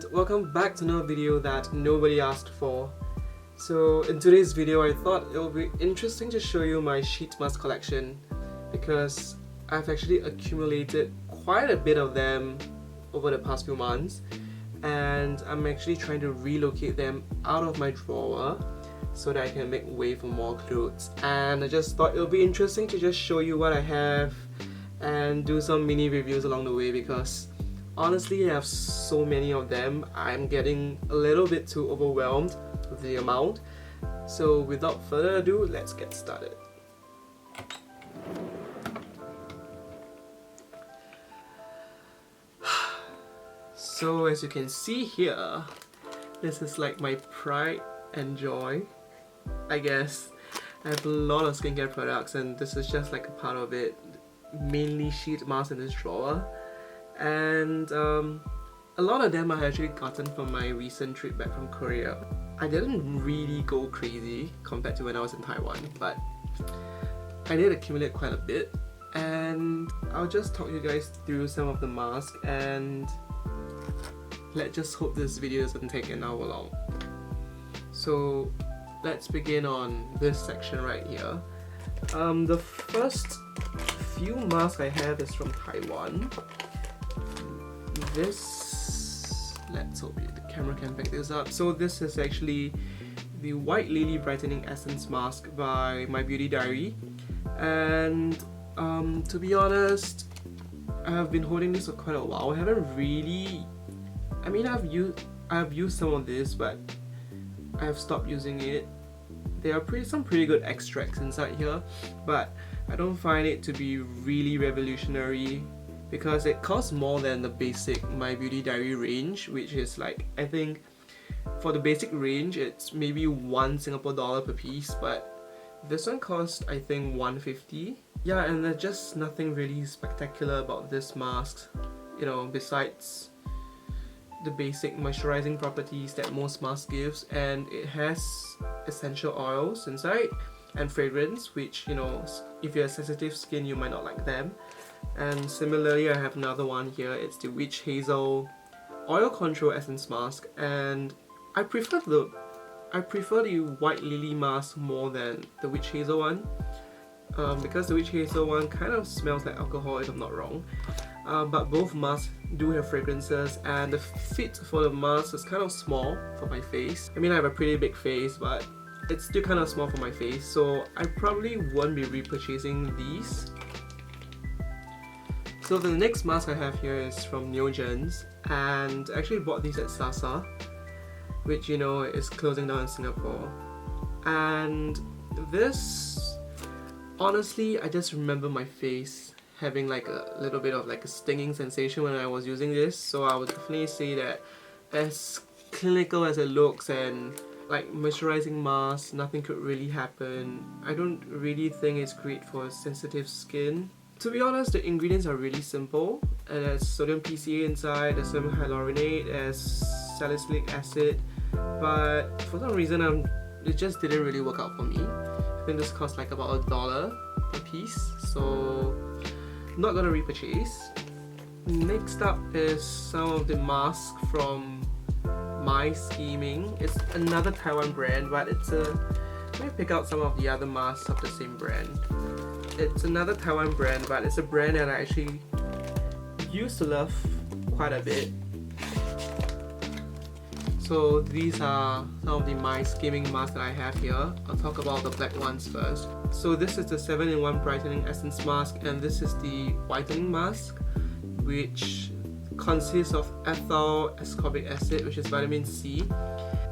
and welcome back to another video that nobody asked for. So in today's video I thought it would be interesting to show you my sheet mask collection because I've actually accumulated quite a bit of them over the past few months, and I'm actually trying to relocate them out of my drawer so that I can make way for more clothes. And I just thought it would be interesting to just show you what I have and do some mini reviews along the way, because honestly I have so many of them, I'm getting a little bit too overwhelmed with the amount. So without further ado, let's get started. So as you can see here, this is like my pride and joy, I guess. I have a lot of skincare products and this is just like a part of it, mainly sheet masks in this drawer. And a lot of them I actually gotten from my recent trip back from Korea. I didn't really go crazy compared to when I was in Taiwan, but I did accumulate quite a bit, and I'll just talk you guys through some of the masks, and let's just hope this video doesn't take an hour long. So let's begin on this section right here. The first few masks I have is from Taiwan. This, let's hope the camera can pick this up. So this is actually the White Lily Brightening Essence Mask by My Beauty Diary, and to be honest, I have been holding this for quite a while. I haven't really, I mean I've used some of this, but I have stopped using it. There are some pretty good extracts inside here, but I don't find it to be really revolutionary because it costs more than the basic My Beauty Diary range, which is like, I think for the basic range it's maybe $1 Singapore per piece, but this one costs I think $150. Yeah, and there's just nothing really spectacular about this mask, you know, besides the basic moisturizing properties that most masks gives, and it has essential oils inside and fragrance, which, you know, if you have sensitive skin you might not like them. And similarly I have another one here, it's the Witch Hazel Oil Control Essence Mask, and I prefer the White Lily mask more than the Witch Hazel one, because the Witch Hazel one kind of smells like alcohol if I'm not wrong. But both masks do have fragrances, and the fit for the mask is kind of small for my face. I mean I have a pretty big face, but it's still kind of small for my face, so I probably won't be repurchasing these. So the next mask I have here is from Neogens, and I actually bought these at Sasa, which, you know, is closing down in Singapore. And this, honestly, I just remember my face having like a little bit of like a stinging sensation when I was using this, so I would definitely say that as clinical as it looks and like moisturizing mask, nothing could really happen. I don't really think it's great for sensitive skin. To be honest, the ingredients are really simple. It has sodium PCA inside, there's sodium hyaluronate, there's salicylic acid, but for some reason it just didn't really work out for me. I think this cost like about $1 a piece, so not gonna repurchase. Next up is some of the masks from My Scheming. It's another Taiwan brand, but it's a, let me pick out some of the other masks of the same brand. It's another Taiwan brand, but it's a brand that I actually used to love quite a bit. So these are some of the My Scheming masks that I have here. I'll talk about the black ones first. So this is the 7-in-1 Brightening Essence Mask, and this is the Whitening Mask, which consists of ethyl ascorbic acid, which is vitamin C.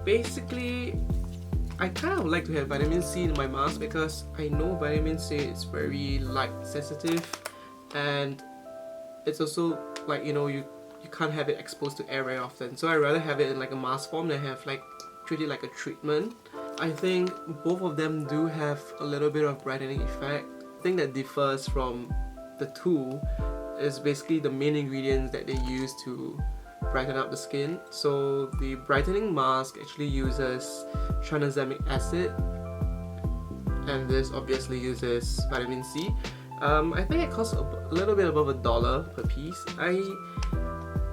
Basically, I kind of like to have vitamin C in my mask because I know vitamin C is very light sensitive, and it's also like, you know, you can't have it exposed to air very often, so I'd rather have it in like a mask form than have like treat it like a treatment. I think both of them do have a little bit of brightening effect. The thing that differs from the two is basically the main ingredients that they use to brighten up the skin. So the brightening mask actually uses tranexamic acid, and this obviously uses vitamin C. I think it costs a little bit above $1 per piece.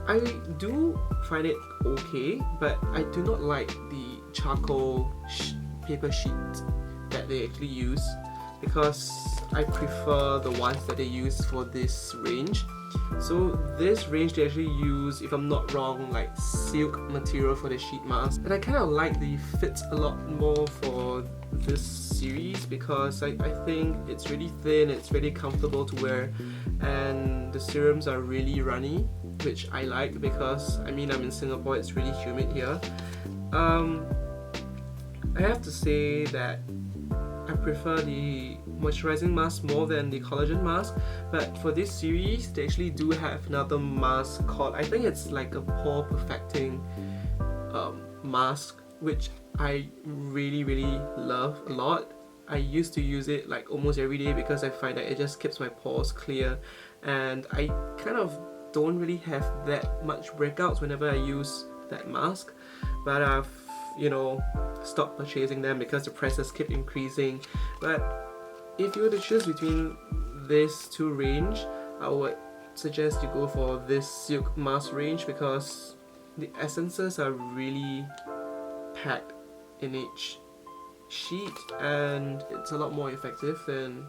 I do find it okay, but I do not like the charcoal paper sheet that they actually use, because I prefer the ones that they use for this range. So this range they actually use, if I'm not wrong, like silk material for the sheet mask, and I kind of like the fit a lot more for this series because I think it's really thin, it's really comfortable to wear, and the serums are really runny, which I like because I mean I'm in Singapore, it's really humid here. I have to say that I prefer the moisturizing mask more than the collagen mask, but for this series they actually do have another mask called, I think it's like a pore perfecting mask, which I really love a lot. I used to use it like almost every day because I find that it just keeps my pores clear, and I kind of don't really have that much breakouts whenever I use that mask, but I've stopped purchasing them because the prices keep increasing. But if you were to choose between these two range, I would suggest you go for this silk mask range because the essences are really packed in each sheet and it's a lot more effective than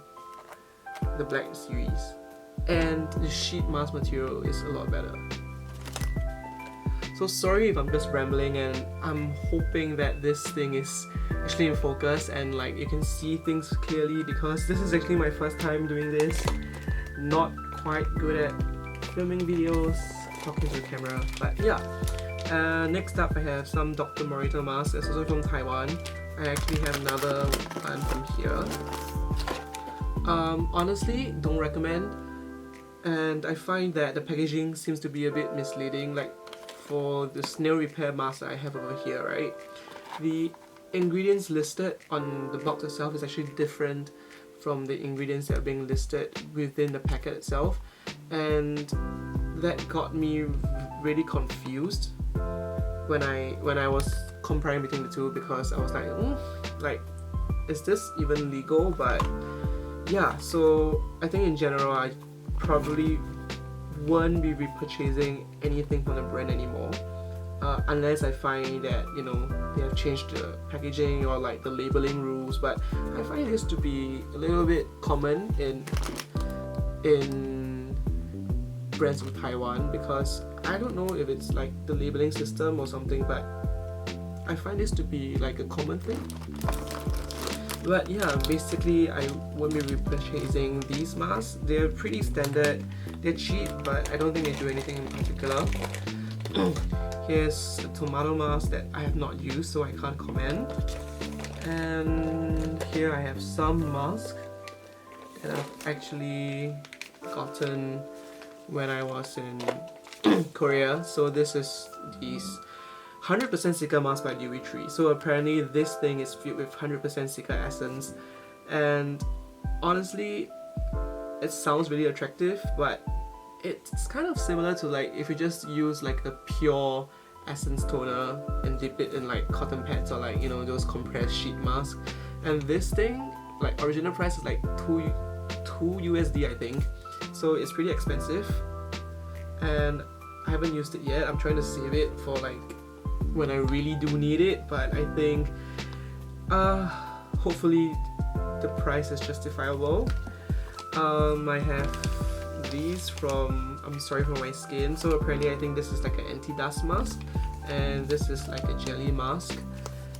the black series, and the sheet mask material is a lot better. So sorry if I'm just rambling, and I'm hoping that this thing is actually in focus and like you can see things clearly, because this is actually my first time doing this. Not quite good at filming videos, talking to the camera, but yeah. Next up I have some Dr. Morito masks. It's also from Taiwan. I actually have another one from here. Honestly, don't recommend, and I find that the packaging seems to be a bit misleading. Like for the nail repair mask that I have over here, right? The ingredients listed on the box itself is actually different from the ingredients that are being listed within the packet itself, and that got me really confused when I was comparing between the two, because I was like, is this even legal? But yeah, so I think in general I probably won't be repurchasing anything from the brand anymore, unless I find that they have changed the packaging or like the labeling rules. But I find this to be a little bit common in brands of Taiwan, because I don't know if it's like the labeling system or something, but I find this to be like a common thing. But yeah, basically I won't be repurchasing these masks. They're pretty standard, they're cheap, but I don't think they do anything in particular. Here's a tomato mask that I have not used, so I can't comment. And here I have some masks that I've actually gotten when I was in Korea. So this is these 100% Cica mask by Dewy Tree. So apparently this thing is filled with 100% Cica essence, and honestly it sounds really attractive, but it's kind of similar to like if you just use like a pure essence toner and dip it in like cotton pads or like those compressed sheet masks. And this thing, like original price is like 2 USD I think, so it's pretty expensive and I haven't used it yet. I'm trying to save it for like when I really do need it, but I think hopefully the price is justifiable. I have these from I'm Sorry For My Skin. So apparently I think this is like an anti-dust mask, and this is like a jelly mask.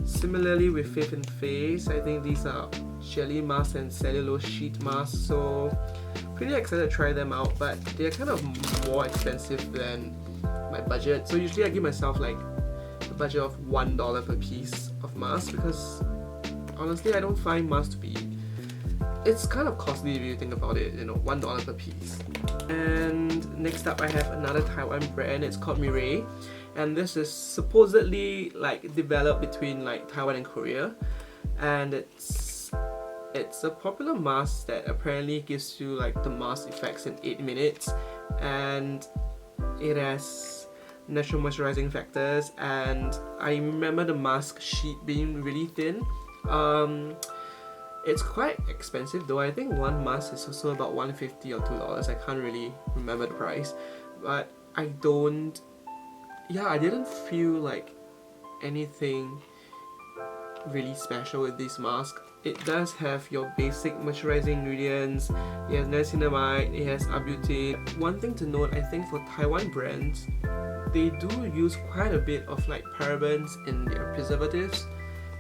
Similarly with Faith and Face, I think these are jelly masks and cellulose sheet masks, so pretty excited to try them out, but they're kind of more expensive than my budget. So usually I give myself like a budget of $1 per piece of mask, because honestly I don't find masks to be, it's kind of costly if you think about it, $1 per piece. And next up I have another Taiwan brand. It's called Mireille, and this is supposedly like developed between like Taiwan and Korea, and it's a popular mask that apparently gives you like the mask effects in 8 minutes, and it has natural moisturizing factors. And I remember the mask sheet being really thin. It's quite expensive though. I think one mask is also about $1.50 or $2. I can't really remember the price, but I didn't feel like anything really special with this mask. It does have your basic moisturizing ingredients. It has niacinamide, it has arbutin. One thing to note, I think for Taiwan brands, they do use quite a bit of like parabens in their preservatives,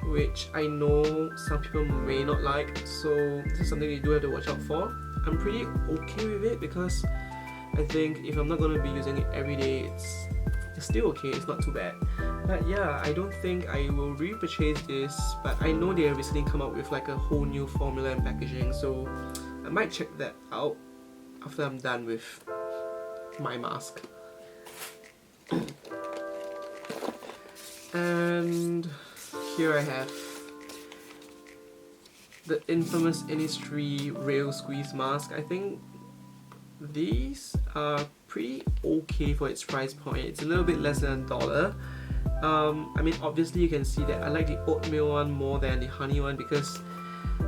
which I know some people may not like, so this is something you do have to watch out for. I'm pretty okay with it because I think if I'm not going to be using it every day, it's still okay, it's not too bad. But yeah, I don't think I will repurchase this, but I know they have recently come up with like a whole new formula and packaging, so I might check that out after I'm done with my mask. And here I have the infamous Innisfree Rail Squeeze mask. I think these are pretty okay for its price point. It's a little bit less than $1. I mean, obviously you can see that I like the oatmeal one more than the honey one because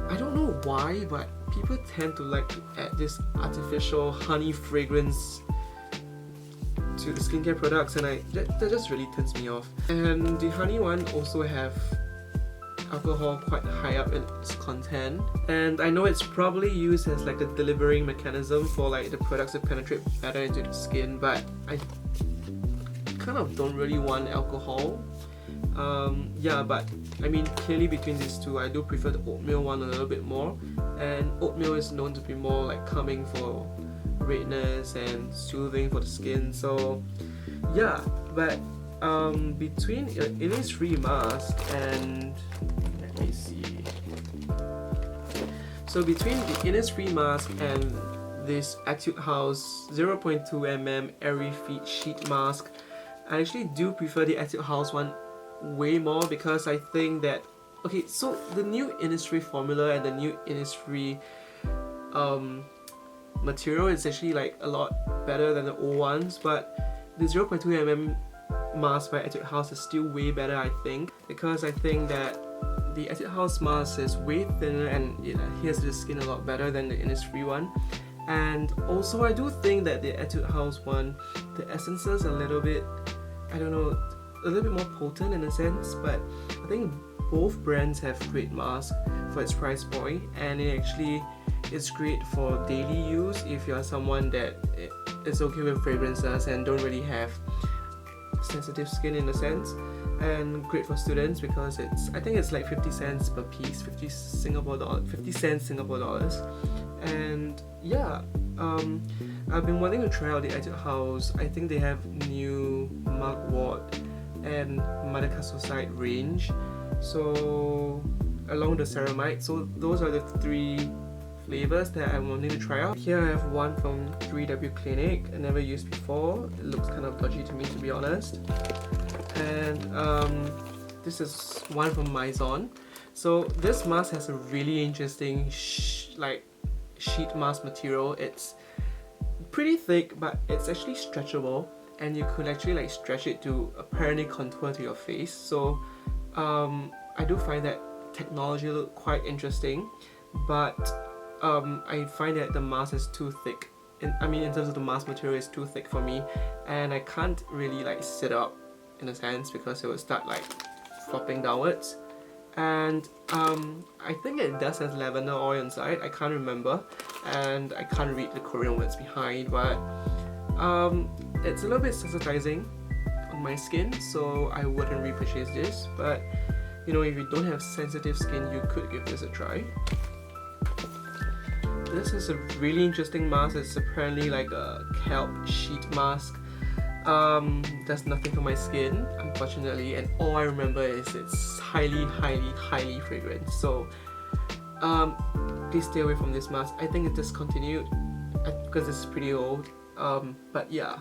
I don't know why, but people tend to like to add this artificial honey fragrance to the skincare products, and that just really turns me off. And the honey one also have alcohol quite high up in its content, and I know it's probably used as like a delivering mechanism for like the products to penetrate better into the skin, but I kind of don't really want alcohol. Yeah, but I mean, clearly between these two, I do prefer the oatmeal one a little bit more, and oatmeal is known to be more like calming for redness and soothing for the skin. So yeah, but between Innisfree mask and let me see. So between the Innisfree mask and this Etude House 0.2 mm Airy Feet Sheet Mask, I actually do prefer the Etude House one way more because I think that, okay, so the new Innisfree formula and the new Innisfree material is actually like a lot better than the old ones, but the 0.2 mm mask by Etude House is still way better, I think, because I think that the Etude House mask is way thinner and it adheres to the skin a lot better than the Innisfree one. And also I do think that the Etude House one, the essences are a little bit, I don't know, a little bit more potent in a sense, but I think both brands have great masks for its price point, and it actually is great for daily use if you're someone that is okay with fragrances and don't really have sensitive skin in a sense, and great for students because I think it's like 50 cents per piece, 50 cents Singapore dollars. And yeah, I've been wanting to try out the Etude House. I think they have new mugwort and Madagascar range, so along the ceramide. So those are the three flavors that I'm wanting to try out. Here I have one from 3W Clinic. I never used before. It looks kind of dodgy to me, to be honest. And this is one from Maison. So this mask has a really interesting sheet mask material. It's pretty thick, but it's actually stretchable, and you could actually like stretch it to apparently contour to your face. So I do find that technology look quite interesting, but I find that the mask is too thick. In terms of the mask material, is too thick for me, and I can't really like sit up in a sense because it will start like flopping downwards. And I think it does have lavender oil inside. I can't remember, and I can't read the Korean words behind, but it's a little bit sensitizing on my skin, so I wouldn't repurchase this. But you know, if you don't have sensitive skin, you could give this a try. This is a really interesting mask. It's apparently like a kelp sheet mask. Does nothing for my skin, unfortunately, and all I remember is it's highly fragrant. So please stay away from this mask. I think it's discontinued because it's pretty old. But yeah.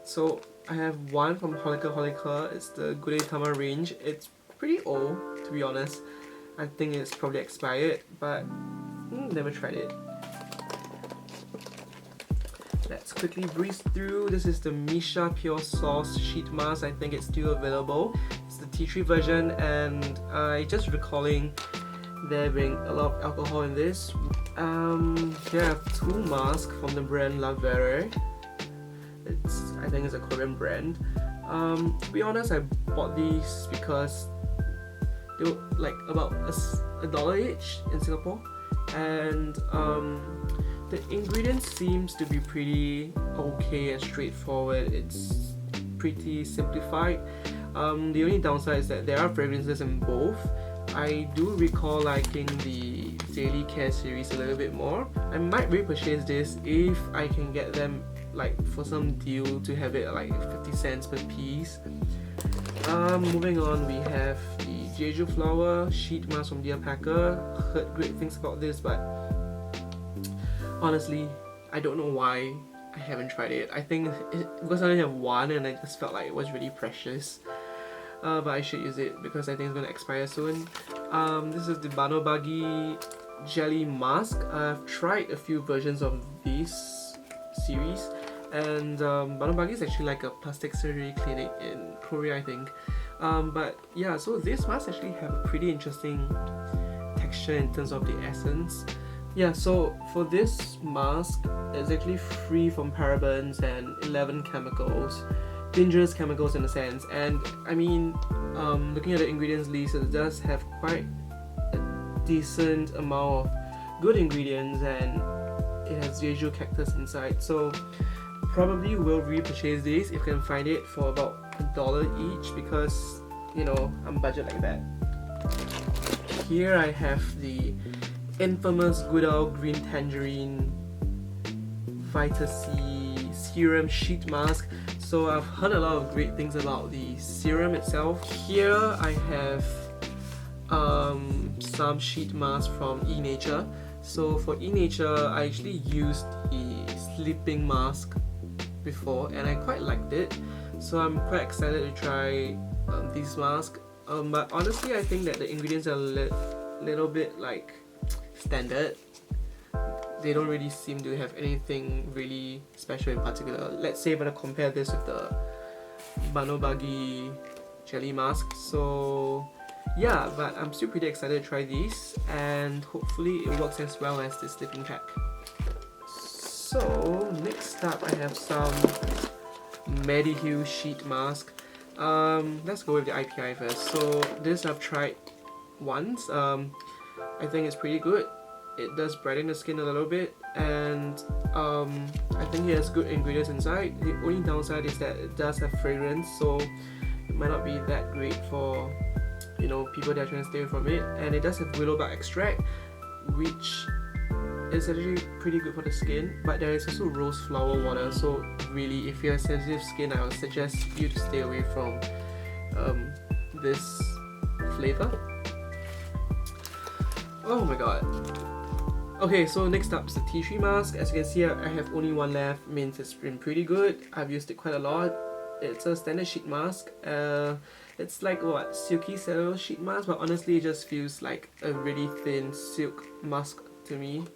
So I have one from skincare-holic. It's the Gudetama range. It's pretty old, to be honest. I think it's probably expired, but never tried it. Let's quickly breeze through. This is the Misha Pure Sauce Sheet Mask. I think it's still available. It's the tea tree version, and I just recalling there being a lot of alcohol in this. Here I have two masks from the brand La Verre. I think it's a Korean brand. To be honest, I bought these because they were like about $1 each in Singapore, and the ingredients seems to be pretty okay and straightforward. It's pretty simplified. The only downside is that there are fragrances in both. I do recall liking the Daily Care series a little bit more. I might repurchase this if I can get them like for some deal to have it like 50 cents per piece. Moving on, we have the Jeju Flower Sheet Mask from Dear Packer. Heard great things about this, but honestly, I don't know why I haven't tried it. I think because I only have one and I just felt like it was really precious. But I should use it because I think it's going to expire soon. This is the Banobagi Jelly Mask. I've tried a few versions of this series, and Banobagi is actually like a plastic surgery clinic in Korea, I think. But yeah, so this mask actually have a pretty interesting texture in terms of the essence. Yeah, so for this mask, it's actually free from parabens and 11 chemicals. Dangerous chemicals in a sense, and I mean, looking at the ingredients list, it does have quite a decent amount of good ingredients, and it has Jeju cactus inside, so probably will repurchase this if I can find it for about $1 each, because you know, I'm budget like that. Here I have the infamous Goodall Green Tangerine Vita C Serum Sheet Mask. So I've heard a lot of great things about the serum itself. Here I have some sheet masks from eNature. So for eNature, I actually used the sleeping mask before and I quite liked it. So I'm quite excited to try this mask. But honestly, I think that the ingredients are a little bit like standard. They don't really seem to have anything really special in particular. Let's say if I compare this with the Banobagi jelly mask. So yeah, but I'm still pretty excited to try these, and hopefully it works as well as the sleeping pack. So next up I have some Medihue sheet mask. Let's go with the IPI first. So this I've tried once. I think it's pretty good. It does brighten the skin a little bit, and I think it has good ingredients inside. The only downside is that it does have fragrance, so it might not be that great for, you know, people that are trying to stay away from it. And it does have willow bark extract, which is actually pretty good for the skin, but there is also rose flower water, so really if you have sensitive skin, I would suggest you to stay away from this flavor. Oh my god. Okay, so next up is the tea tree mask. As you can see, I have only one left. Means it's been pretty good. I've used it quite a lot. It's a standard sheet mask. It's like what, silky cellulose sheet mask, but honestly it just feels like a really thin silk mask to me.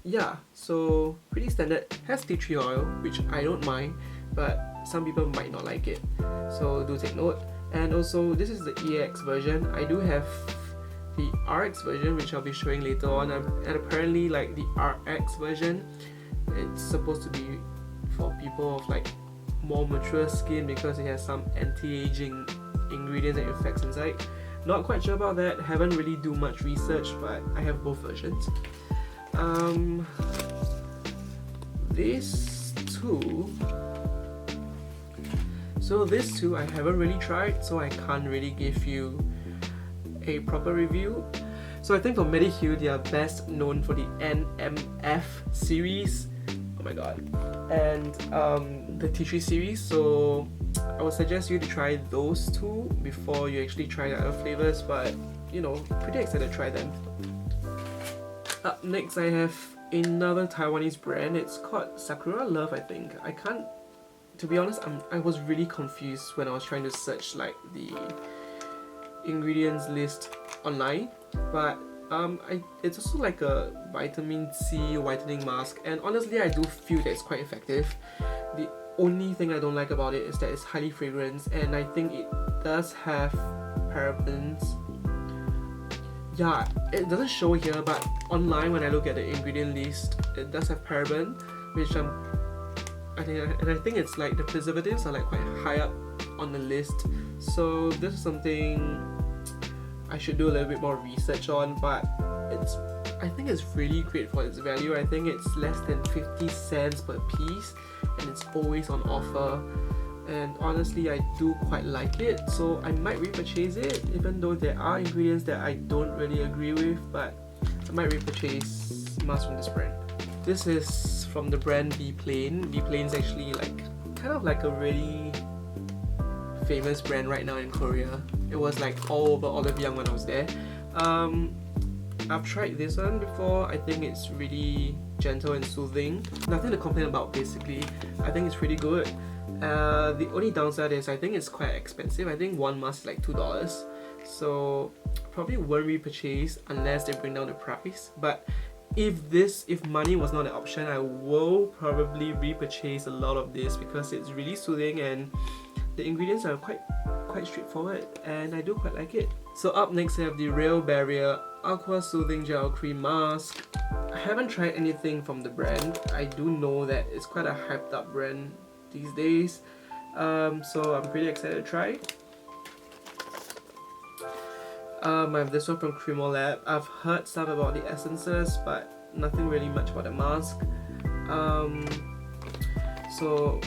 Yeah, so pretty standard. Has tea tree oil, which I don't mind, but some people might not like it, so do take note. And also, this is the EX version. I do have the RX version, which I'll be showing later on, and apparently like the RX version, it's supposed to be for people of like more mature skin because it has some anti-aging ingredients and effects inside. Not quite sure about that, haven't really do much research, but I have both versions. These two I haven't really tried, so I can't really give you a proper review. So I think for Medihue, they are best known for the NMF series, oh my god, and the tea tree series. So I would suggest you to try those two before you actually try the other flavors, but you know, pretty excited to try them. Up next I have another Taiwanese brand. It's called Sakura Love, I think. To be honest, I was really confused when I was trying to search like the ingredients list online, but it's also like a vitamin C whitening mask, and honestly I do feel that it's quite effective. The only thing I don't like about it is that it's highly fragranced, and I think it does have parabens, yeah, it doesn't show here, but online when I look at the ingredient list, it does have paraben, which I think it's like the preservatives are like quite high up on the list. So this is something I should do a little bit more research on, but I think it's really great for its value. I think it's less than 50 cents per piece and it's always on offer. And honestly, I do quite like it, so I might repurchase it, even though there are ingredients that I don't really agree with, but I might repurchase masks from this brand. This is from the brand Be Plain. Be Plain is actually like kind of like a really famous brand right now in Korea. It was like all over Olive Young when I was there. I've tried this one before. I think it's really gentle and soothing. Nothing to complain about basically. I think it's pretty good. The only downside is I think it's quite expensive. I think one mask is like $2. So probably won't repurchase unless they bring down the price. But if money was not an option, I will probably repurchase a lot of this because it's really soothing and the ingredients are quite straightforward and I do quite like it. So up next I have the Real Barrier Aqua Soothing Gel Cream Mask. I haven't tried anything from the brand. I do know that it's quite a hyped up brand these days, so I'm pretty excited to try. I have this one from Cremo Lab. I've heard stuff about the essences, but nothing really much about the mask. So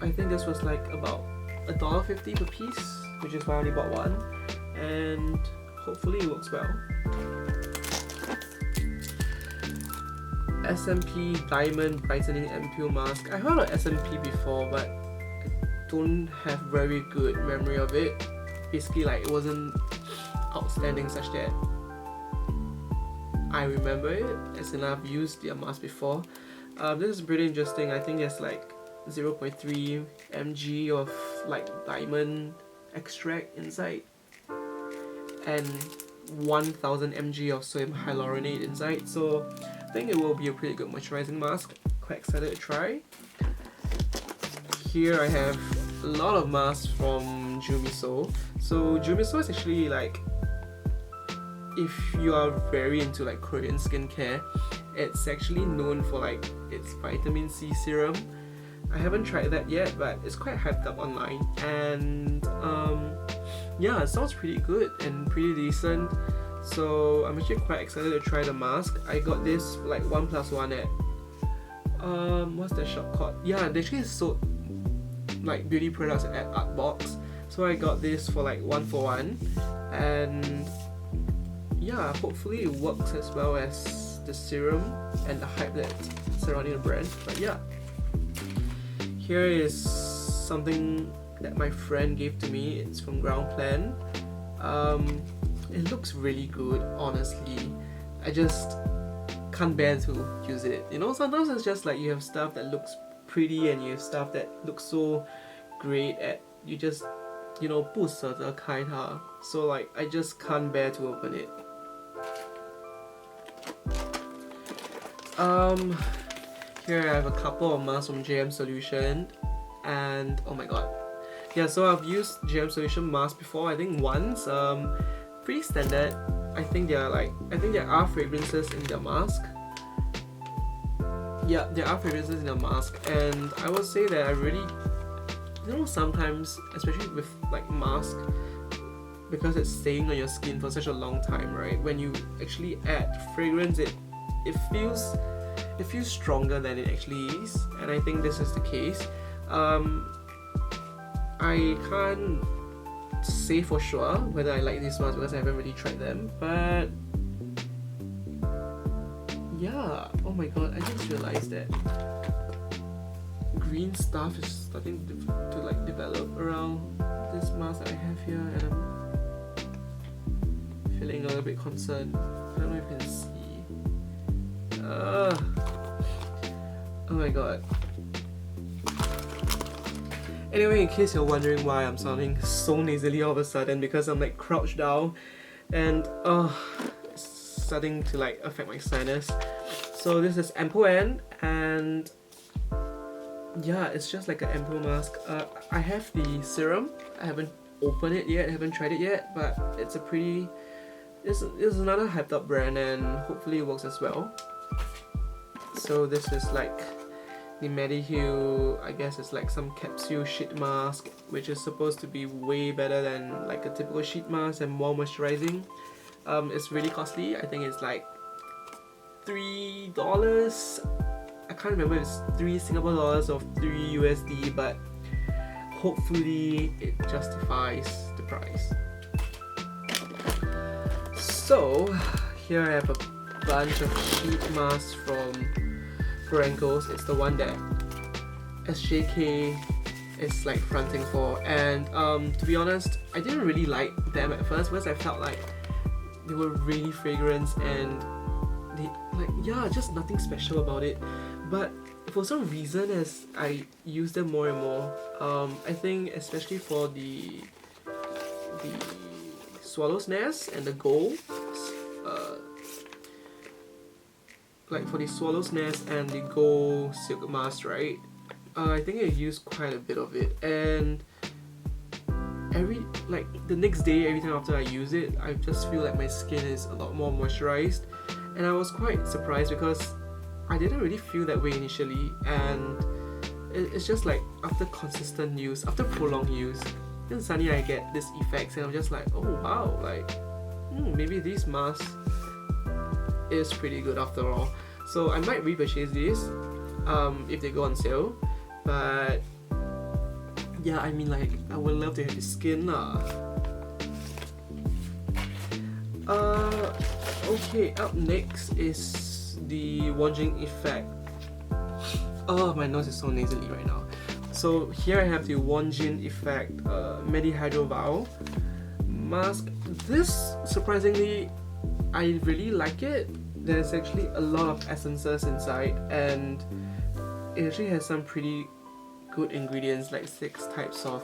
I think this was like about $1.50 per piece, which is why I only bought one, and hopefully it works well. SMP Diamond Brightening Ampoule Mask. I heard of SMP before, but I don't have very good memory of it. Basically, like it wasn't outstanding such that I remember it, as in I've used their mask before. This is pretty interesting. I think there's like 0.3 mg of like diamond extract inside and 1000 mg of sodium hyaluronate inside, so I think it will be a pretty good moisturizing mask. Quite excited to try. Here I have a lot of masks from Jumiso. So Jumiso is actually like, if you are very into like Korean skincare, it's actually known for like its vitamin C serum. I haven't tried that yet, but it's quite hyped up online, and yeah, it sounds pretty good and pretty decent. So I'm actually quite excited to try the mask. I got this for like 1+1 at what's that shop called? Yeah, they actually sold like beauty products at Artbox. So I got this for like 1 for 1, and yeah, hopefully it works as well as the serum and the hype that's surrounding the brand. But yeah, here is something that my friend gave to me. It's from Ground Plan. It looks really good, honestly. I just can't bear to use it. You know, sometimes it's just like you have stuff that looks pretty and you have stuff that looks so great at you just, you know, 不舍得开它. So like I just can't bear to open it. Here I have a couple of masks from JM Solution, and oh my god. Yeah, so I've used JM Solution mask before, I think once. Pretty standard. I think there are fragrances in their mask. Yeah, there are fragrances in their mask, and I would say that I really, you know, sometimes, especially with like mask, because it's staying on your skin for such a long time, right? When you actually add fragrance, it feels stronger than it actually is, and I think this is the case. I can't say for sure whether I like these ones because I haven't really tried them, but yeah, oh my god, I just realized that green stuff is starting to like develop around this mask that I have here, and I'm feeling a little bit concerned. I don't know if you can see. Oh my god. Anyway, in case you're wondering why I'm sounding so nasally all of a sudden, because I'm like crouched down and it's starting to like affect my sinus. So this is Ampoule N, and yeah, it's just like an ampoule mask. I have the serum. I haven't opened it yet, I haven't tried it yet, but it's a pretty It's another hyped up brand, and hopefully it works as well. So this is like the Medihue, I guess it's like some capsule sheet mask, which is supposed to be way better than like a typical sheet mask and more moisturizing. It's really costly. I think it's like $3. I can't remember if it's 3 Singapore dollars or 3 USD, but hopefully it justifies the price. So here I have a bunch of sheet masks from Gorenkos. It's the one that SJK is like fronting for, and to be honest, I didn't really like them at first because I felt like they were really fragrant and they just nothing special about it. But for some reason, as I use them more and more, I think especially for the Swallow's Nest and the Gold, like for the Swallow's Nest and the Gold Silk Mask, right? I think I used quite a bit of it, and the next day, every time after I use it, I just feel like my skin is a lot more moisturized, and I was quite surprised because I didn't really feel that way initially, and it's just like after consistent use, after prolonged use, then suddenly I get this effects, and I'm just like, oh wow, like maybe these masks is pretty good after all. So I might repurchase these if they go on sale, but yeah, I mean, like, I would love to have the skin lah. Okay, up next is the Wonjing Effect. Oh, my nose is so nasally right now. So here I have the Wonjing Effect Medihydro Vow mask. This, surprisingly, I really like it. There's actually a lot of essences inside, and it actually has some pretty good ingredients, like 6 types of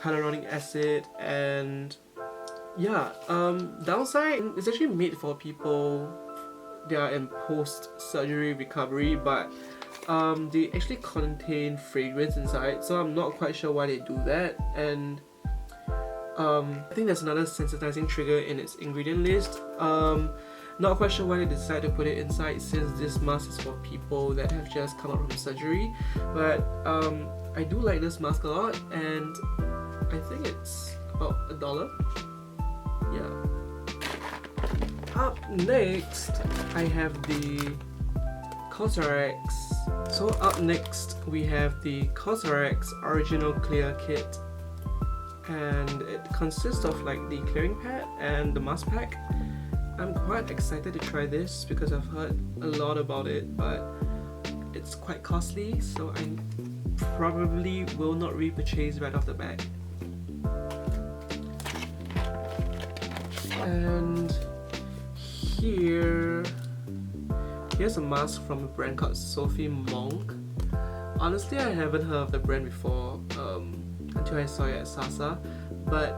hyaluronic acid, and yeah, downside, it's actually made for people that are in post-surgery recovery, but they actually contain fragrance inside, so I'm not quite sure why they do that. And I think there's another sensitizing trigger in its ingredient list. Not quite sure why they decided to put it inside, since this mask is for people that have just come out from surgery. But I do like this mask a lot, and I think it's about $1. Yeah. Up next, I have the Cosrx. So up next, we have the Cosrx Original Clear Kit, and it consists of like the clearing pad and the mask pack. I'm quite excited to try this because I've heard a lot about it, but it's quite costly, so I probably will not repurchase right off the bat. And here's a mask from a brand called Sophie Monk. Honestly, I haven't heard of the brand before until I saw it at Sasa, but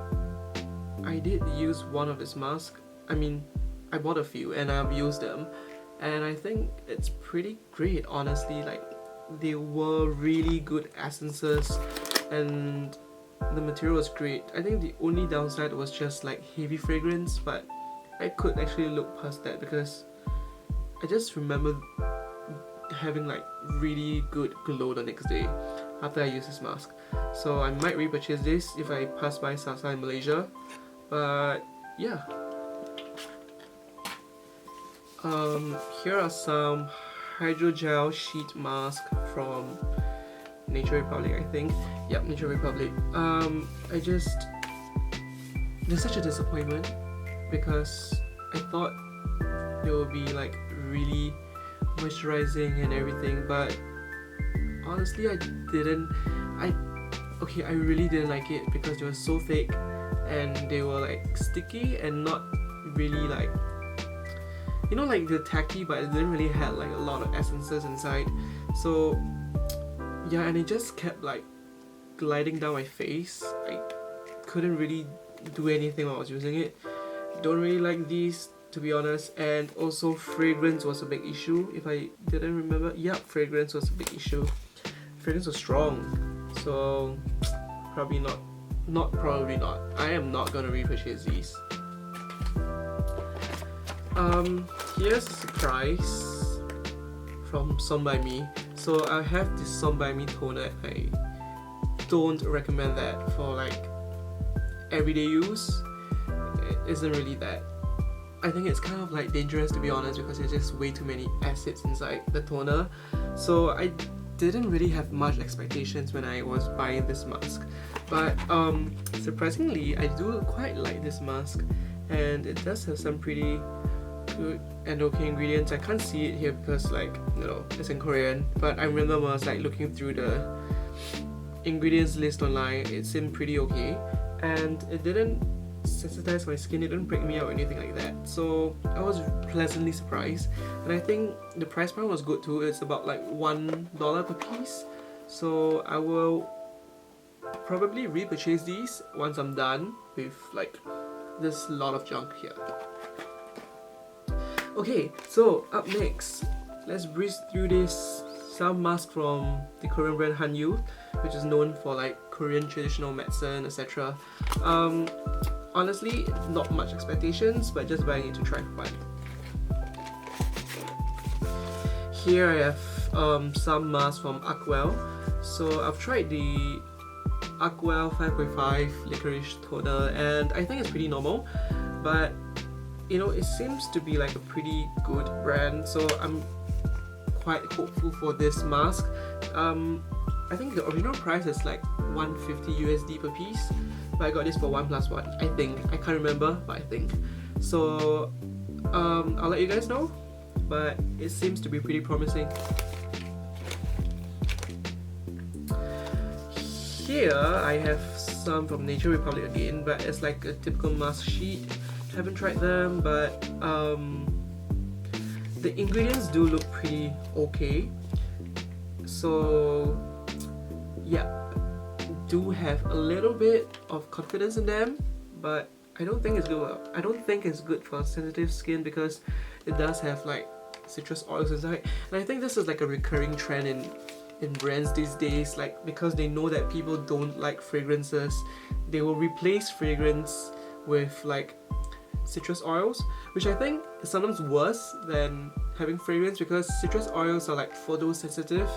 I did use one of this mask. I mean, I bought a few and I've used them, and I think it's pretty great, honestly. Like, they were really good essences and the material was great. I think the only downside was just like heavy fragrance, but I could actually look past that because I just remember having like really good glow the next day after I used this mask. So I might repurchase this if I pass by Sasa in Malaysia, but yeah. Here are some hydrogel sheet mask from Nature Republic, I think. Yep, Nature Republic. There's such a disappointment because I thought they would be like really moisturizing and everything, but honestly I really didn't like it because they were so thick and they were like sticky and not really like, you know, like they're tacky, but it didn't really have like a lot of essences inside. So yeah, and it just kept like gliding down my face. I couldn't really do anything while I was using it. Don't really like these, to be honest. And also fragrance was a big issue, if I didn't remember. Yep, fragrance was a big issue. Fragrance was strong, so probably not. I am not gonna repurchase these. Here's a surprise from Som by Me. So I have this Som by Me toner. I don't recommend that for like everyday use. It isn't really that. I think it's kind of like dangerous, to be honest, because there's just way too many acids inside the toner. So I didn't really have much expectations when I was buying this mask, but surprisingly I do quite like this mask, and it does have some pretty good and okay ingredients. I can't see it here because, like, you know, it's in Korean, but I remember when I was like looking through the ingredients list online, it seemed pretty okay, and it didn't sensitize my skin, it didn't break me out or anything like that. So I was pleasantly surprised, and I think the price point was good too. It's about like $1 per piece. So I will probably repurchase these once I'm done with like this lot of junk here. Okay, so up next, let's breeze through this some mask from the Korean brand Hanyu, which is known for like Korean traditional medicine, etc. Honestly, not much expectations, but just buying it to try fun. Here I have some masks from Aquel. So I've tried the Aquel 5.5 licorice toner, and I think it's pretty normal, but you know, it seems to be like a pretty good brand, so I'm quite hopeful for this mask. I think the original price is like $150 USD per piece, but I got this for 1 + 1. I think. I can't remember, but I think. So I'll let you guys know, but it seems to be pretty promising. Here I have some from Nature Republic again, but it's like a typical mask sheet. Haven't tried them, but the ingredients do look pretty okay. So yeah, do have a little bit of confidence in them, but I don't think it's good. I don't think it's good for sensitive skin because it does have like citrus oils inside, and I think this is like a recurring trend in brands these days. Like, because they know that people don't like fragrances, they will replace fragrance with like citrus oils, which I think is sometimes worse than having fragrance, because citrus oils are like photosensitive,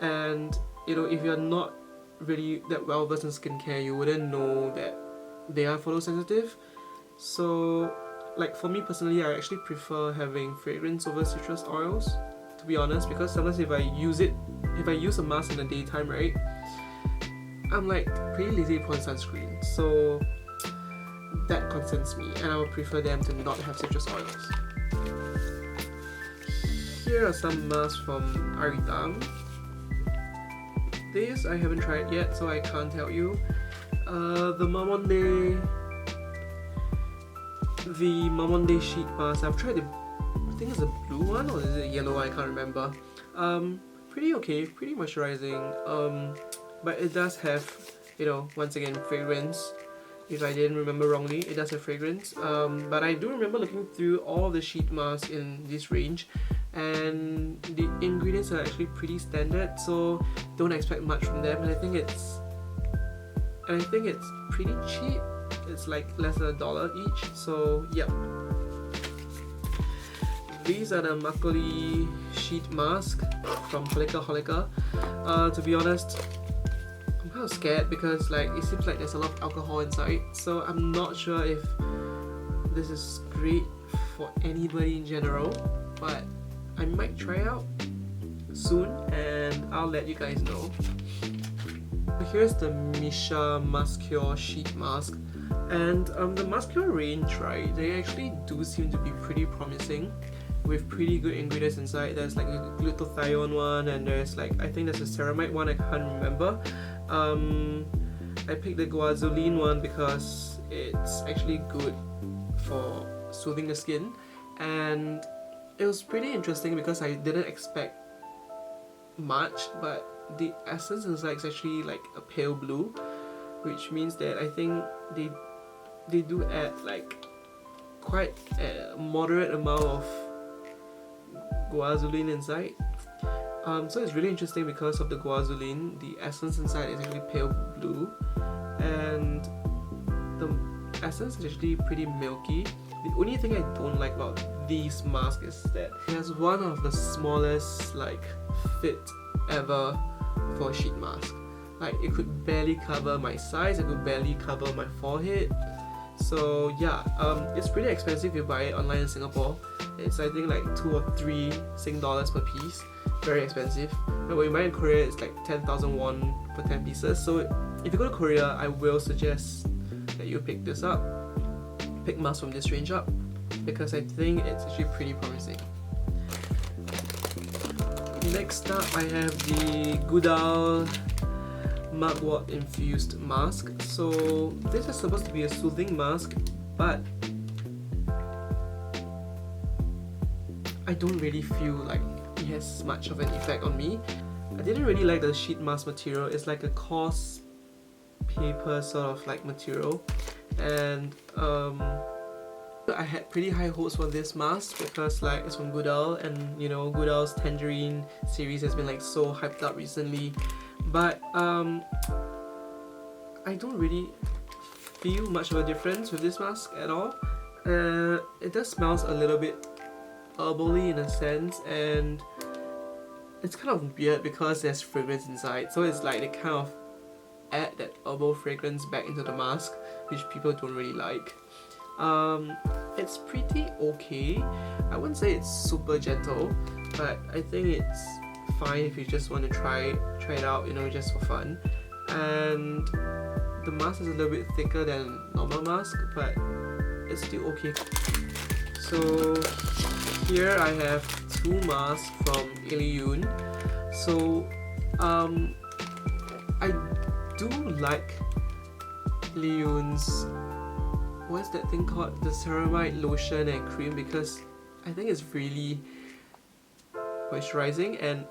and you know, if you're not really that well versed in skincare, you wouldn't know that they are photosensitive. So like for me personally, I actually prefer having fragrance over citrus oils, to be honest, because sometimes if I use a mask in the daytime, right, I'm like pretty lazy to put on sunscreen, so that concerns me, and I would prefer them to not have citrus oils. Here are some masks from Aritang. This I haven't tried yet, so I can't tell you. The Mamonde sheet mask, I've tried I think it's a blue one, or is it a yellow one? I can't remember. Pretty okay, pretty moisturizing, but it does have, you know, once again, fragrance. If I didn't remember wrongly, it does have fragrance. But I do remember looking through all the sheet masks in this range, and the ingredients are actually pretty standard, so don't expect much from them. And I think it's pretty cheap. It's like less than $1 each. So yeah. These are the Makgeolli sheet mask from skincare-holic. To be honest, I'm kind of scared because like it seems like there's a lot of alcohol inside, so I'm not sure if this is great for anybody in general, but I might try out soon and I'll let you guys know. Here's the Misha Mask-Cure sheet mask, and the Mask-Cure range, right, they actually do seem to be pretty promising with pretty good ingredients inside. There's like a glutathione one, and there's like, I think there's a ceramide one, I can't remember. I picked the guazoline one because it's actually good for soothing the skin, and it was pretty interesting because I didn't expect much, but the essence inside is actually like a pale blue, which means that I think they do add like quite a moderate amount of guazoline inside. So it's really interesting because of the guazoline. The essence inside is actually pale blue, and the essence is actually pretty milky. The only thing I don't like about these masks is that it has one of the smallest like fit ever for a sheet mask. Like it could barely cover my size, it could barely cover my forehead. So yeah, it's pretty expensive if you buy it online in Singapore. It's I think like 2 or 3 Sing dollars per piece. Very expensive. But when you buy in Korea, it's like 10,000 won for 10 pieces. So if you go to Korea, I will suggest that you pick this up. Pick masks from this range up, because I think it's actually pretty promising. Next up, I have the Goodal mugwort infused mask. So this is supposed to be a soothing mask, but I don't really feel like it has much of an effect on me. I didn't really like the sheet mask material. It's like a coarse paper sort of like material, and I had pretty high hopes for this mask because like it's from Goodal, and you know Goodal's Tangerine series has been like so hyped up recently, but I don't really feel much of a difference with this mask at all. It does smells a little bit herbally in a sense, and it's kind of weird because there's fragrance inside, so it's like they kind of add that herbal fragrance back into the mask, which people don't really like. It's pretty okay. I wouldn't say it's super gentle, but I think it's fine if you just want to try it out, you know, just for fun. And the mask is a little bit thicker than normal mask, but it's still okay. So here I have 2 masks from Illyun. So I do like Illyun's, what's that thing called, the ceramide lotion and cream, because I think it's really moisturizing, and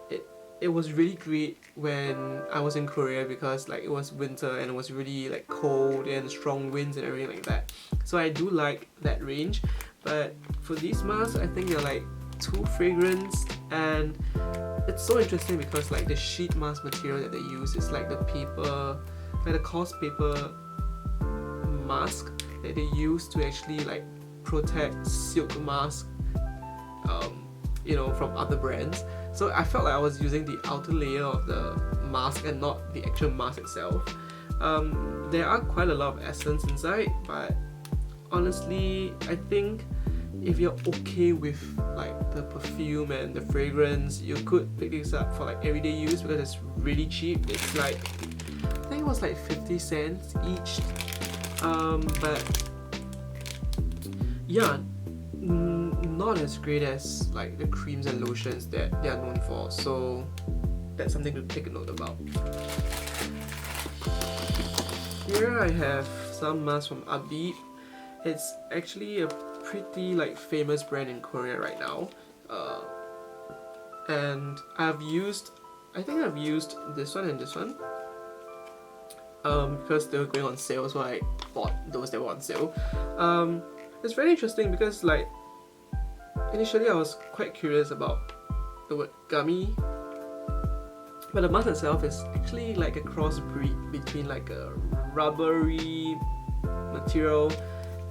it was really great when I was in Korea because like it was winter and it was really like cold and strong winds and everything like that. So I do like that range, but for these masks I think they're like too fragrant, and it's so interesting because like the sheet mask material that they use is like the paper, like the coarse paper mask that they use to actually like protect silk mask, you know, from other brands. So I felt like I was using the outer layer of the mask and not the actual mask itself. There are quite a lot of essence inside, but honestly I think if you're okay with like the perfume and the fragrance, you could pick this up for like everyday use because it's really cheap. It's like, I think it was like 50 cents each, but yeah, not as great as like the creams and lotions that they are known for, so that's something to take a note about. Here I have some masks from Upbeat. It's actually a pretty like famous brand in Korea right now, and I think I've used this one and this one because they were going on sale, so I bought those that were on sale. It's very interesting because like initially I was quite curious about the word gummy, but the mask itself is actually like a crossbreed between like a rubbery material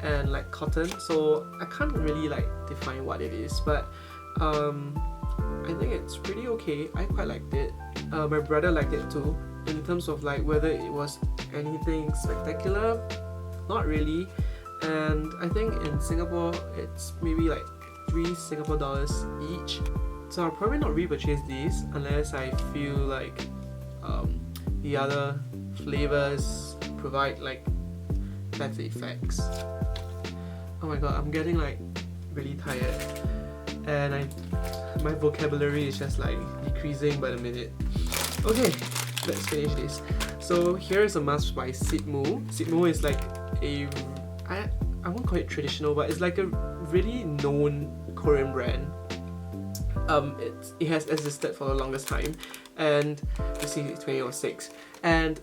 and like cotton, so I can't really like define what it is, but I think it's pretty okay. I quite liked it. My brother liked it too. In terms of like whether it was anything spectacular, not really. And I think in Singapore it's maybe like 3 Singapore dollars each, so I'll probably not repurchase these unless I feel like the other flavors provide like better effects. Oh my god, I'm getting like really tired, and my vocabulary is just like decreasing by the minute. Okay, let's finish this. So here is a mask by Sitmu. Sitmu is like a, I won't call it traditional, but it's like a really known Korean brand. It has existed for the longest time, and you see it's 2006. And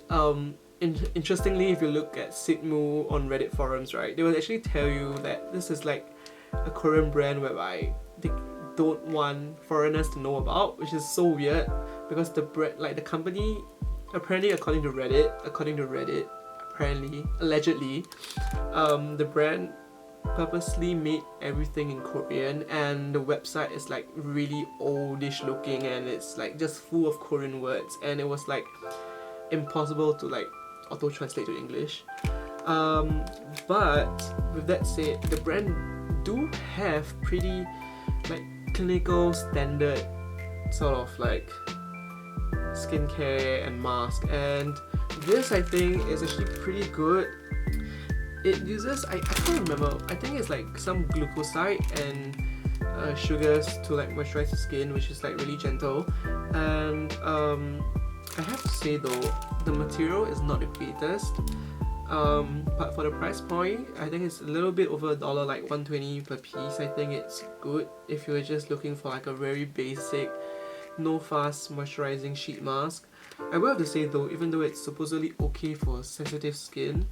interestingly, if you look at Sitmu on Reddit forums, right, they will actually tell you that this is like a Korean brand whereby they don't want foreigners to know about, which is so weird because the company, apparently according to Reddit, apparently, allegedly, the brand purposely made everything in Korean, and the website is like really oldish looking, and it's like just full of Korean words, and it was like impossible to like auto translate to English. But with that said, the brand do have pretty like clinical standard sort of like skincare and mask, and this I think is actually pretty good. It uses, I can't remember, I think it's like some glucoside and sugars to like moisturize the skin, which is like really gentle. And I have to say though, the material is not the greatest, but for the price point, I think it's a little bit over $1, like $1.20 per piece. I think it's good if you're just looking for like a very basic, no fuss moisturizing sheet mask. I will have to say though, even though it's supposedly okay for sensitive skin,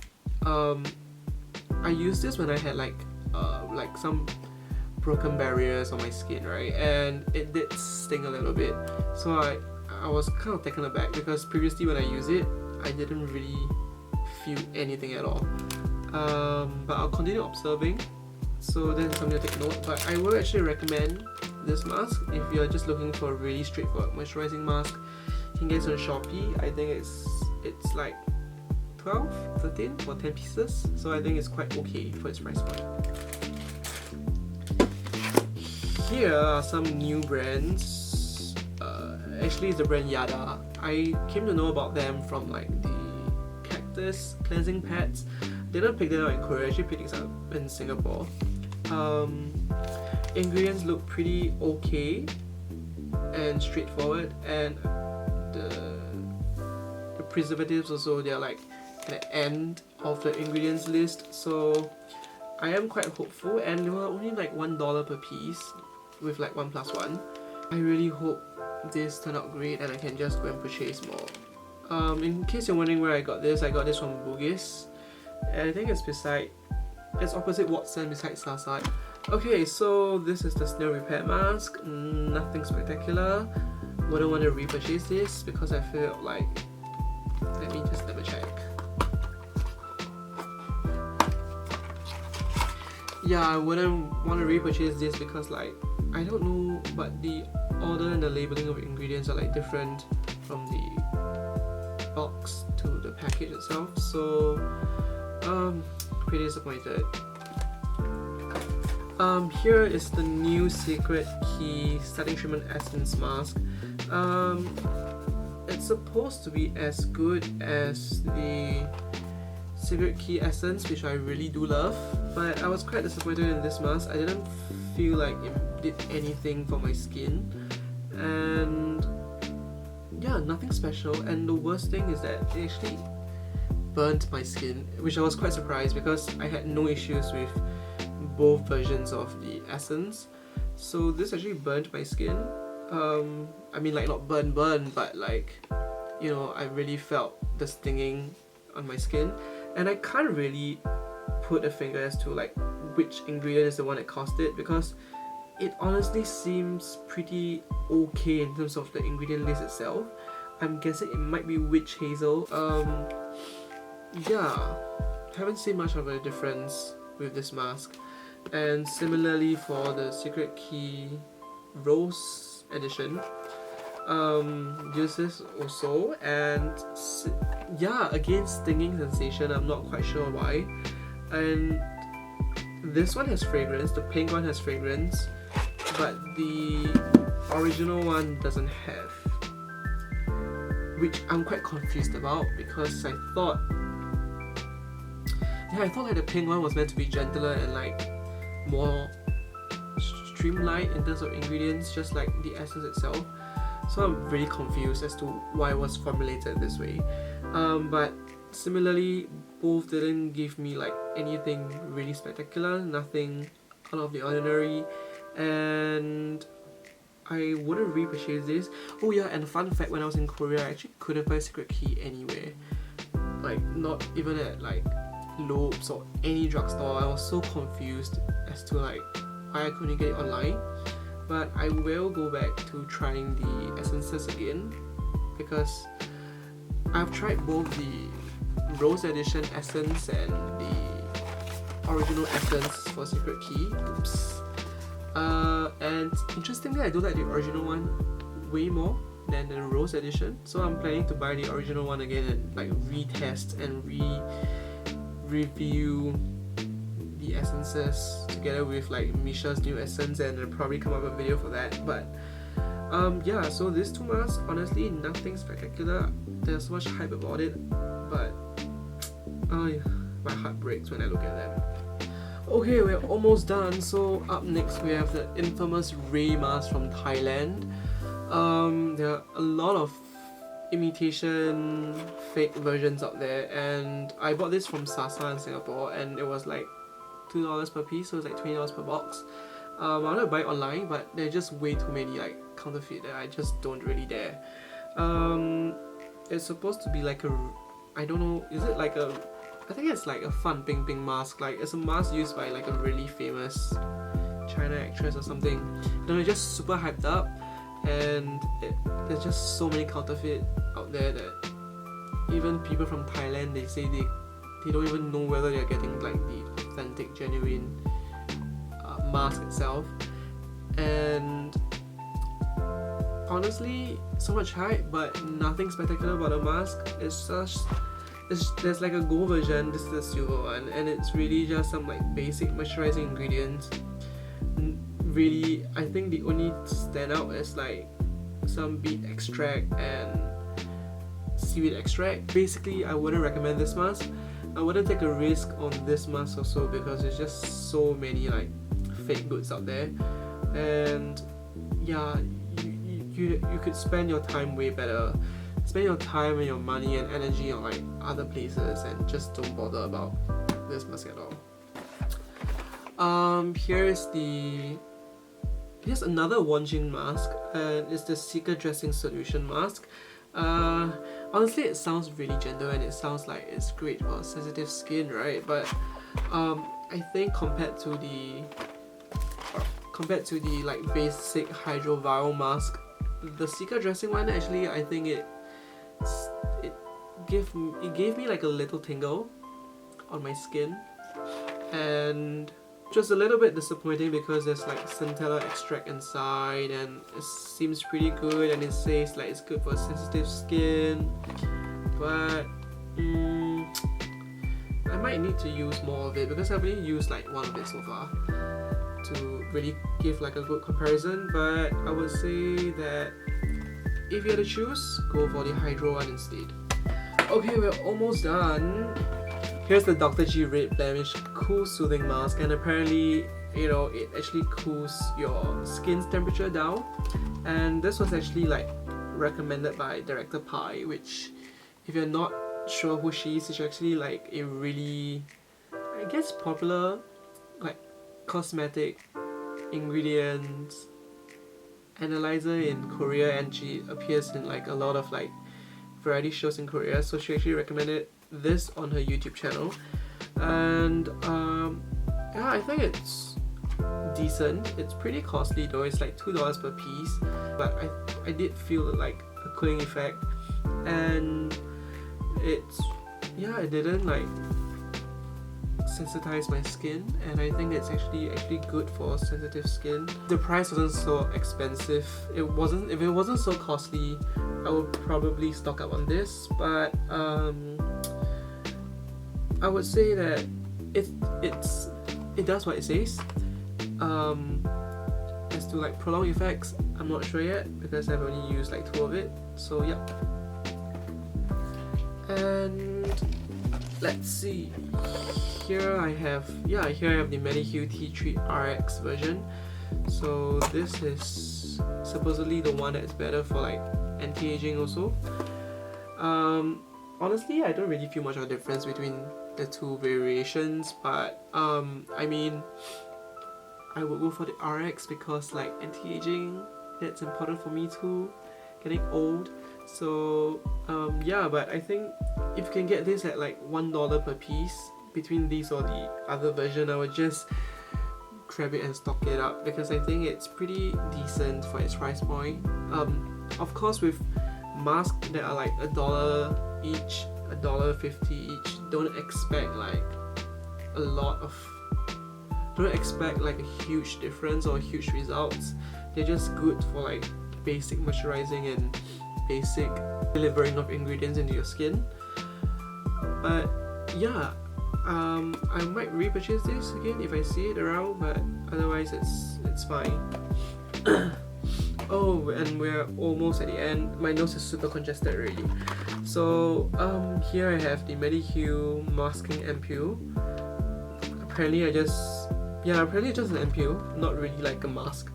I used this when I had like some broken barriers on my skin, right? And it did sting a little bit. So I was kind of taken aback because previously when I used it, I didn't really feel anything at all. But I'll continue observing, so then something to take note. But I will actually recommend this mask if you're just looking for a really straightforward moisturizing mask. You can get it on Shopee. I think it's like 12, 13 for 10 pieces, so I think it's quite okay for its price point. Here are some new brands. Actually it's the brand Yada. I came to know about them from like the cactus cleansing pads. Didn't pick them up in Korea, I actually picked these up in Singapore. Ingredients look pretty okay and straightforward, and the preservatives also, they're like at the end of the ingredients list, so I am quite hopeful, and they were only like $1 per piece with like 1+1. I really hope this turned out great and I can just go and purchase more. In case you're wondering where I got this from Bugis, and I think it's opposite Watson beside Sasat. Okay, so this is the snail repair mask. Nothing spectacular. Wouldn't want to repurchase this because I feel like, let me just double check. Yeah, I wouldn't want to repurchase this because like, I don't know, but the order and the labeling of ingredients are like different from the box to the package itself, so pretty disappointed. Here is the new Secret Key Setting Treatment Essence Mask. It's supposed to be as good as the Secret Key Essence, which I really do love, but I was quite disappointed in this mask. I didn't feel like it did anything for my skin, and yeah, nothing special. And the worst thing is that it actually burnt my skin, which I was quite surprised because I had no issues with both versions of the essence. So this actually burnt my skin. I mean, like not burn, but like, you know, I really felt the stinging on my skin, and I can't really put a finger as to like which ingredient is the one that caused it, because it honestly seems pretty okay in terms of the ingredient list itself. I'm guessing it might be witch hazel. Yeah, haven't seen much of a difference with this mask. And similarly for the Secret Key Rose Edition, use this also, and yeah, again, stinging sensation. I'm not quite sure why. And this one has fragrance, the pink one has fragrance, but the original one doesn't have, which I'm quite confused about, because I thought like the pink one was meant to be gentler and like more streamlined in terms of ingredients, just like the essence itself. So I'm really confused as to why it was formulated this way. But similarly, both didn't give me like anything really spectacular, nothing out of the ordinary, and I wouldn't repurchase this. Oh yeah, and fun fact, when I was in Korea, I actually couldn't find Secret Key anywhere. Like, not even at like Lopes or any drugstore. I was so confused as to like why I couldn't get it online. But I will go back to trying the essences again, because I've tried both the Rose Edition essence and the original essence for Secret Key. Oops. And interestingly, I do like the original one way more than the Rose Edition, so I'm planning to buy the original one again and like retest and review the essences together with like Misha's new essence, and I'll probably come up with a video for that. But yeah, so these two masks, honestly, nothing spectacular. There's so much hype about it, but oh yeah, my heart breaks when I look at them. Okay, we're almost done. So up next we have the infamous Ray mask from Thailand. There are a lot of imitation fake versions out there, and I bought this from Sasa in Singapore, and it was like $2 per piece, so it's like $20 per box. I wanted to buy it online, but there are just way too many like counterfeit that I just don't really dare. It's supposed to be like a, I don't know, is it like a, I think it's like a Fan Bingbing mask. Like it's a mask used by like a really famous China actress or something. And it's just super hyped up, and there's just so many counterfeit out there that even people from Thailand, they say they don't even know whether they're getting like the authentic, genuine mask itself. And honestly, so much hype, but nothing spectacular about the mask. It's just, there's like a gold version, this is the silver one, and it's really just some like basic moisturizing ingredients. Really, I think the only standout is like some beet extract and seaweed extract. Basically, I wouldn't recommend this mask. I wouldn't take a risk on this mask also, because there's just so many like fake goods out there, and yeah, you could spend your time way better. Spend your time and your money and energy on like other places, and just don't bother about this mask at all. Here's another Wonjin mask, and it's the Seeker Dressing Solution mask. Honestly, it sounds really gentle and it sounds like it's great for sensitive skin, right? But I think compared to the like basic Hydro Viral mask, the Seeker Dressing one, actually, I think it gave me like a little tingle on my skin, and just a little bit disappointing because there's like centella extract inside, and it seems pretty good, and it says like it's good for sensitive skin, but I might need to use more of it, because I've only used like one of it so far to really give like a good comparison. But I would say that if you had to choose, go for the Hydro one instead. Okay, we're almost done. Here's the Dr. G Red Blemish Cool Soothing Mask, and apparently, you know, it actually cools your skin's temperature down. And this was actually like recommended by Director Pai, which, if you're not sure who she is, she's actually like a really, I guess, popular like cosmetic ingredients analyzer in Korea, and she appears in like a lot of like variety shows in Korea. So she actually recommended this on her YouTube channel, and yeah, I think it's decent. It's pretty costly though, it's like $2 per piece, but I did feel like a cooling effect, and it didn't like sensitize my skin, and I think it's actually good for sensitive skin. The price wasn't so expensive. If it wasn't so costly, I would probably stock up on this, but I would say that it does what it says. As to like prolonged effects, I'm not sure yet, because I've only used like 2 of it. So yeah. And let's see. Here I have the Medihue Tea Tree RX version. So this is supposedly the one that's better for like anti-aging also. Honestly, I don't really feel much of a difference between the two variations, but I mean, I would go for the RX because like anti-aging, that's important for me too, getting old. So yeah, but I think if you can get this at like $1 per piece, between these or the other version, I would just grab it and stock it up, because I think it's pretty decent for its price point. Of course, with masks that are like $1 each, $1.50 each. Don't expect like a lot of, don't expect like a huge difference or huge results. They're just good for like basic moisturizing and basic delivering of ingredients into your skin. But yeah, I might repurchase this again if I see it around, but otherwise it's fine. Oh, and we're almost at the end. My nose is super congested already. So here I have the Medihue masking ampule. Apparently it's just an ampule, not really like a mask.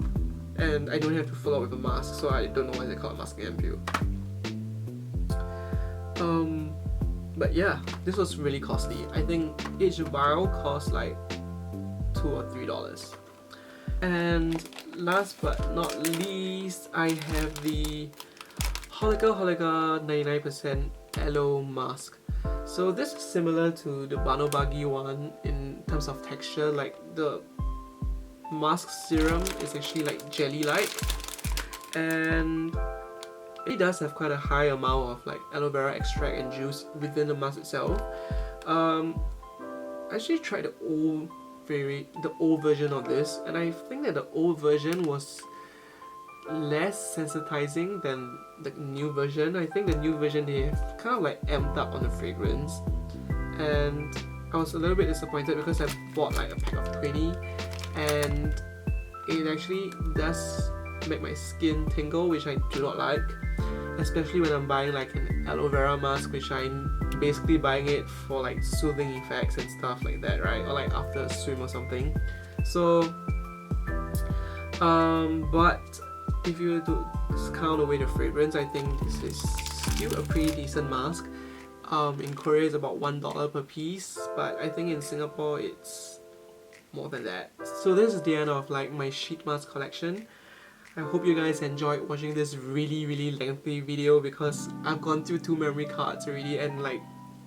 And I don't have to follow up with a mask, so I don't know why they call it masking ampule. But yeah, this was really costly. I think each vial cost like $2 or $3. And last but not least, I have the skincare-holic 99% aloe mask. So this is similar to the Banobagi one in terms of texture. Like the mask serum is actually like jelly-like, and it does have quite a high amount of like aloe vera extract and juice within the mask itself. I actually tried the old version of this, and I think that the old version was less sensitizing than the new version. I think the new version, they have kind of like amped up on the fragrance, and I was a little bit disappointed because I bought like a pack of 20, and it actually does make my skin tingle, which I do not like, especially when I'm buying like an aloe vera mask, which I'm basically buying it for like soothing effects and stuff like that, right? Or like after a swim or something. So but if you were to discount away the fragrance, I think this is still a pretty decent mask. In Korea it's about $1 per piece, but I think in Singapore it's more than that. So this is the end of like my sheet mask collection. I hope you guys enjoyed watching this really lengthy video, because I've gone through 2 memory cards already, and like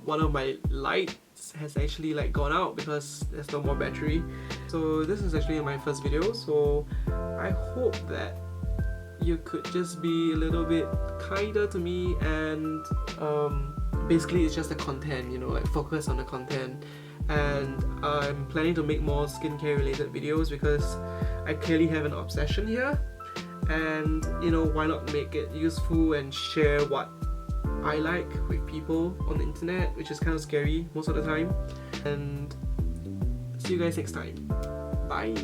one of my lights has actually like gone out because there's no more battery. So this is actually my first video, so I hope that you could just be a little bit kinder to me, and basically it's just the content, you know, like focus on the content. And I'm planning to make more skincare related videos because I clearly have an obsession here, and you know, why not make it useful and share what I like with people on the internet, which is kind of scary most of the time. And see you guys next time. Bye.